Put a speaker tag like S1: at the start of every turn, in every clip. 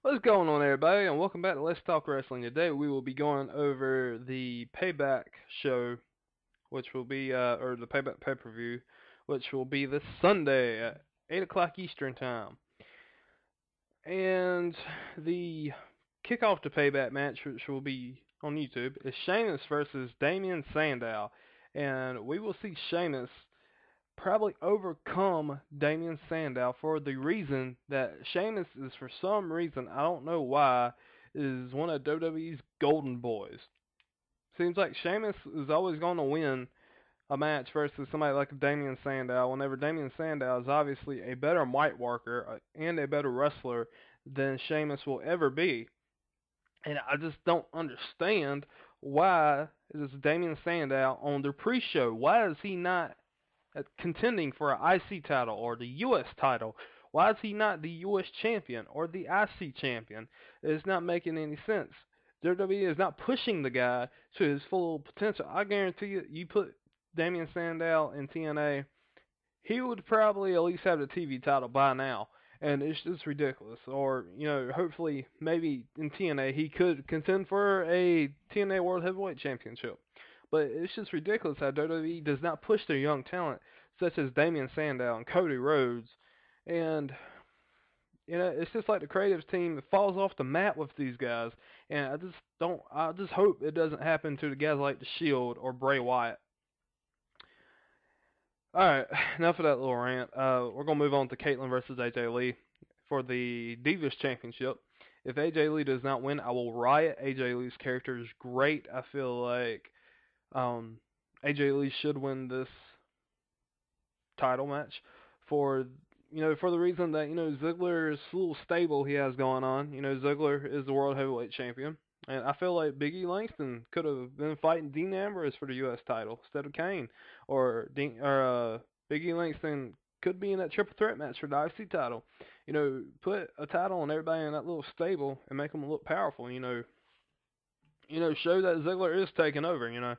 S1: What's going on, everybody, and welcome back to Let's Talk Wrestling. Today we will be going over the Payback show, which will be, or the Payback Pay-Per-View, which will be this Sunday at 8 o'clock Eastern Time. And the kickoff to Payback match, which will be on YouTube, is Sheamus versus Damien Sandow. And we will see Sheamus probably overcome Damien Sandow for the reason that Sheamus is, for some reason, I don't know why, is one of WWE's golden boys. Seems like Sheamus is always going to win a match versus somebody like Damien Sandow whenever Damien Sandow is obviously a better mic worker and a better wrestler than Sheamus will ever be. And I just don't understand why is Damien Sandow on the pre-show. Why is he not contending for an IC title or the US title? Why is he not the US champion or the IC champion? It's not making any sense. WWE is not pushing the guy to his full potential. I guarantee you put Damien Sandow in TNA, he would probably at least have the TV title by now. And it's just ridiculous. Or, hopefully, maybe in TNA he could contend for a TNA World Heavyweight Championship. But it's just ridiculous how WWE does not push their young talent, such as Damien Sandow and Cody Rhodes. And, it's just like the creative team falls off the map with these guys. And I just hope it doesn't happen to the guys like The Shield or Bray Wyatt. Alright, enough of that little rant. We're going to move on to Caitlyn versus AJ Lee for the Divas Championship. If AJ Lee does not win, I will riot. AJ Lee's character is great. I feel like AJ Lee should win this title match for the reason that Ziggler's little stable he has going on. Ziggler is the World Heavyweight Champion, and I feel like Big E Langston could have been fighting Dean Ambrose for the U.S. title instead of Kane, or Big E Langston could be in that triple threat match for the IC title. Put a title on everybody in that little stable and make them look powerful. Show that Ziggler is taking over.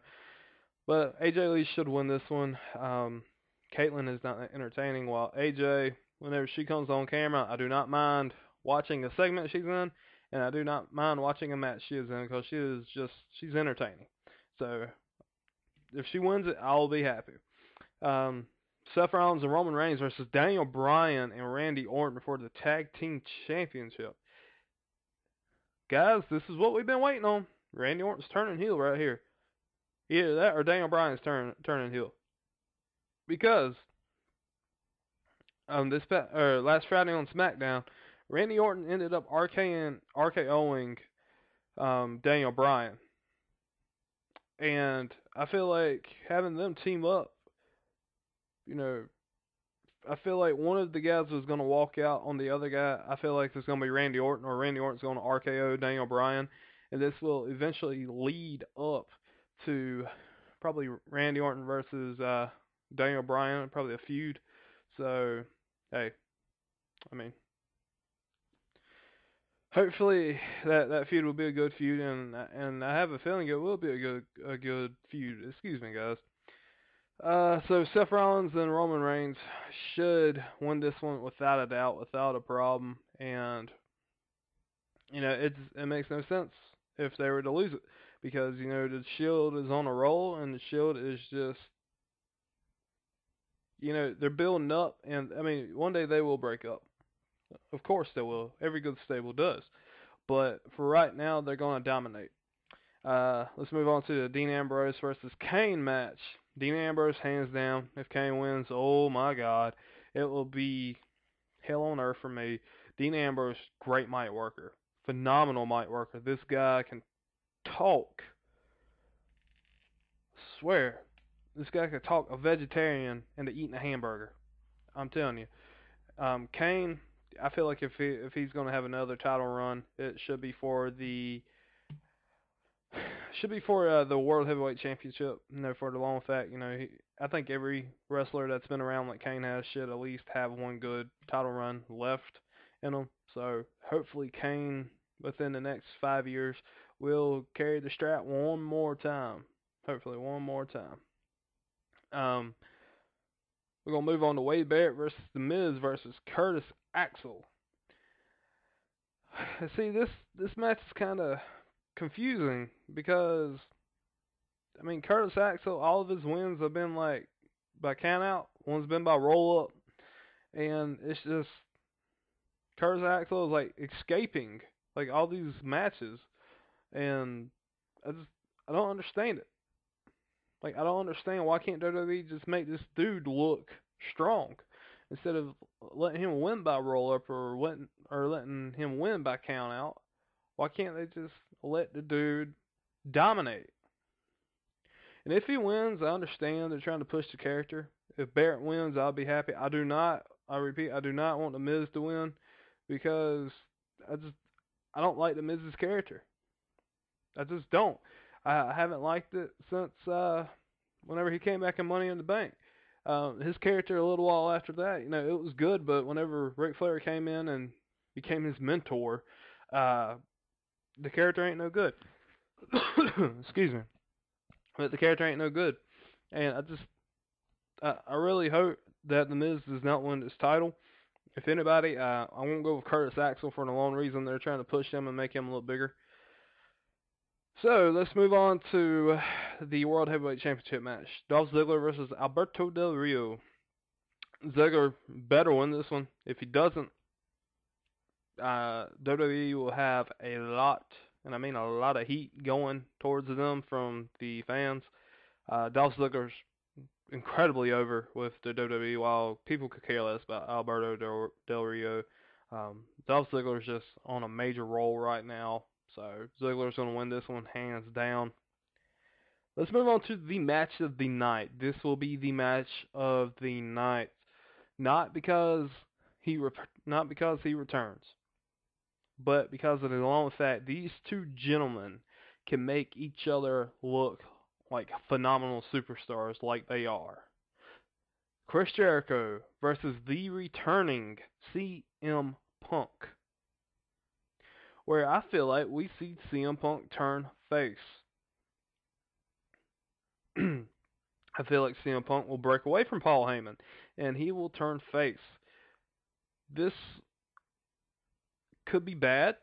S1: But AJ Lee should win this one. Caitlyn is not entertaining, while AJ, whenever she comes on camera, I do not mind watching a segment she's in, and I do not mind watching a match she is in, because she's entertaining. So, if she wins it, I'll be happy. Seth Rollins and Roman Reigns versus Daniel Bryan and Randy Orton for the Tag Team Championship. Guys, this is what we've been waiting on. Randy Orton's turning heel right here. Either that or Daniel Bryan's turning heel. Because last Friday on SmackDown, Randy Orton ended up RKOing Daniel Bryan. And I feel like having them team up, I feel like one of the guys was going to walk out on the other guy. I feel like it's going to be Randy Orton, or Randy Orton's going to RKO Daniel Bryan. And this will eventually lead up to probably Randy Orton versus Daniel Bryan, probably a feud. So, hey, I mean, hopefully that feud will be a good feud, and I have a feeling it will be a good feud. Excuse me, guys. So Seth Rollins and Roman Reigns should win this one without a doubt, without a problem, and it makes no sense if they were to lose it, because the Shield is on a roll, and the Shield is just they're building up, and I mean, one day they will break up. Of course they will. Every good stable does. But for right now, they're going to dominate. Let's move on to the Dean Ambrose versus Kane match. Dean Ambrose, hands down. If Kane wins, oh my God, it will be hell on earth for me. Dean Ambrose, great mic worker. Phenomenal mic worker. This guy can talk. I swear. This guy could talk a vegetarian into eating a hamburger. I'm telling you. Kane, I feel like if he's going to have another title run, it should be for the World Heavyweight Championship. For the long fact, I think every wrestler that's been around like Kane has should at least have one good title run left in them. So hopefully Kane, within the next 5 years, will carry the strap one more time. Hopefully one more time. We're going to move on to Wade Barrett versus The Miz versus Curtis Axel. see, this match is kind of confusing because I mean Curtis Axel, all of his wins have been like by count out. One's been by roll up, and it's just Curtis Axel is like escaping like all these matches, and I just I don't understand it. Like I don't understand why can't WWE just make this dude look strong instead of letting him win by roll up or letting him win by count out. Why can't they just let the dude dominate? And if he wins, I understand they're trying to push the character. If Barrett wins, I'll be happy. I do not. I repeat, I do not want the Miz to win because I just I don't like the Miz's character. I just don't. I haven't liked it since whenever he came back in Money in the Bank. His character a little while after that, it was good, but whenever Ric Flair came in and became his mentor, uh, the character ain't no good. Excuse me, but the character ain't no good, and I really hope that the Miz does not win this title. If anybody, I won't go with Curtis Axel for the long reason they're trying to push him and make him look bigger. So let's move on to the World Heavyweight Championship match: Dolph Ziggler versus Alberto Del Rio. Ziggler better win this one. If he doesn't, WWE will have a lot, and I mean a lot of heat going towards them from the fans. Dolph Ziggler's incredibly over with the WWE, while people could care less about Alberto Del Rio. Dolph Ziggler's just on a major roll right now, so Ziggler's going to win this one hands down. Let's move on to the match of the night. This will be the match of the night, not because not because he returns, but because of the long fact these two gentlemen can make each other look like phenomenal superstars like they are. Chris Jericho versus the returning CM Punk, where I feel like we see CM Punk turn face. I feel like CM Punk will break away from Paul Heyman, and he will turn face. This could be bad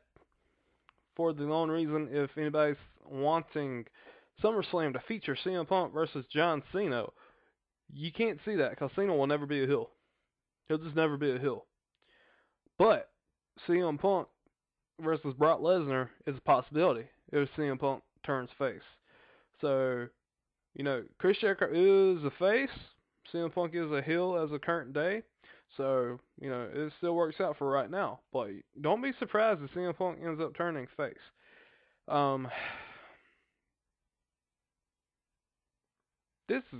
S1: for the lone reason if anybody's wanting SummerSlam to feature CM Punk versus John Cena. You can't see that because Cena will never be a heel. He'll just never be a heel. But CM Punk versus Brock Lesnar is a possibility if CM Punk turns face. So, Chris Jericho is a face. CM Punk is a heel as of current day. So, it still works out for right now. But don't be surprised if CM Punk ends up turning face. This is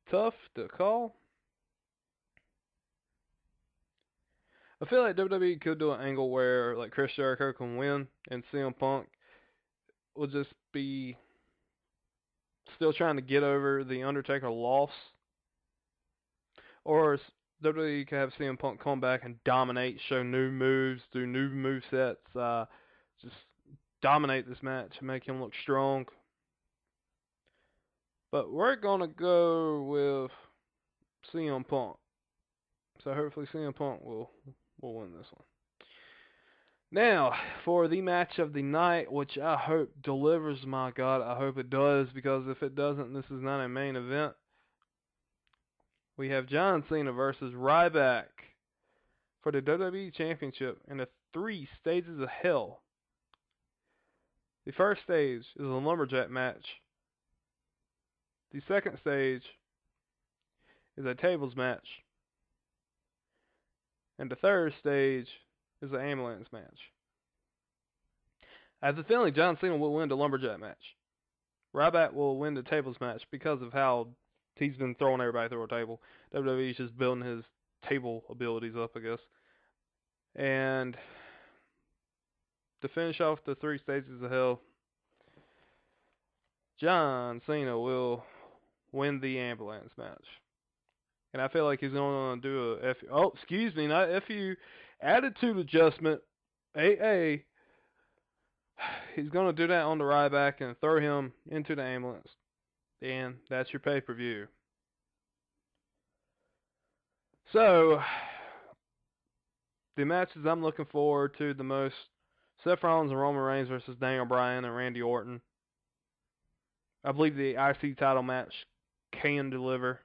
S1: tough to call. I feel like WWE could do an angle where like Chris Jericho can win and CM Punk will just be still trying to get over the Undertaker loss. Or WWE could have CM Punk come back and dominate, show new moves, do new movesets, just dominate this match and make him look strong. But we're going to go with CM Punk. So hopefully CM Punk will win this one. Now, for the match of the night, which I hope delivers, my God, I hope it does, because if it doesn't, this is not a main event. We have John Cena versus Ryback for the WWE Championship in the 3 stages of hell. The first stage is a lumberjack match. The second stage is a tables match. And the third stage is an ambulance match. I have the feeling John Cena will win the lumberjack match. Ryback will win the tables match because of how he's been throwing everybody through a table. WWE's just building his table abilities up, I guess. And to finish off the 3 stages of hell, John Cena will win the ambulance match. And I feel like he's going to do not FU, attitude adjustment, AA. He's going to do that on the Ryback and throw him into the ambulance. And that's your pay-per-view. So, the matches I'm looking forward to the most Seth Rollins and Roman Reigns versus Daniel Bryan and Randy Orton. I believe the IC title match can deliver.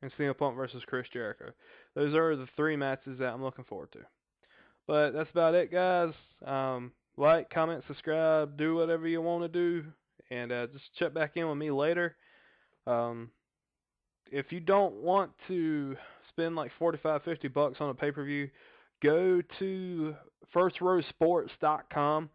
S1: And CM Punk versus Chris Jericho. Those are the 3 matches that I'm looking forward to. But that's about it, guys. Like, comment, subscribe, do whatever you want to do, and just check back in with me later. If you don't want to spend like $45-50 on a pay-per-view, go to FirstRowSports.com,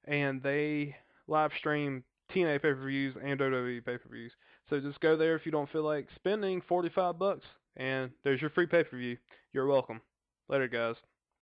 S1: and they live stream TNA pay-per-views and WWE pay-per-views. So just go there if you don't feel like spending $45, and there's your free pay-per-view. You're welcome. Later, guys.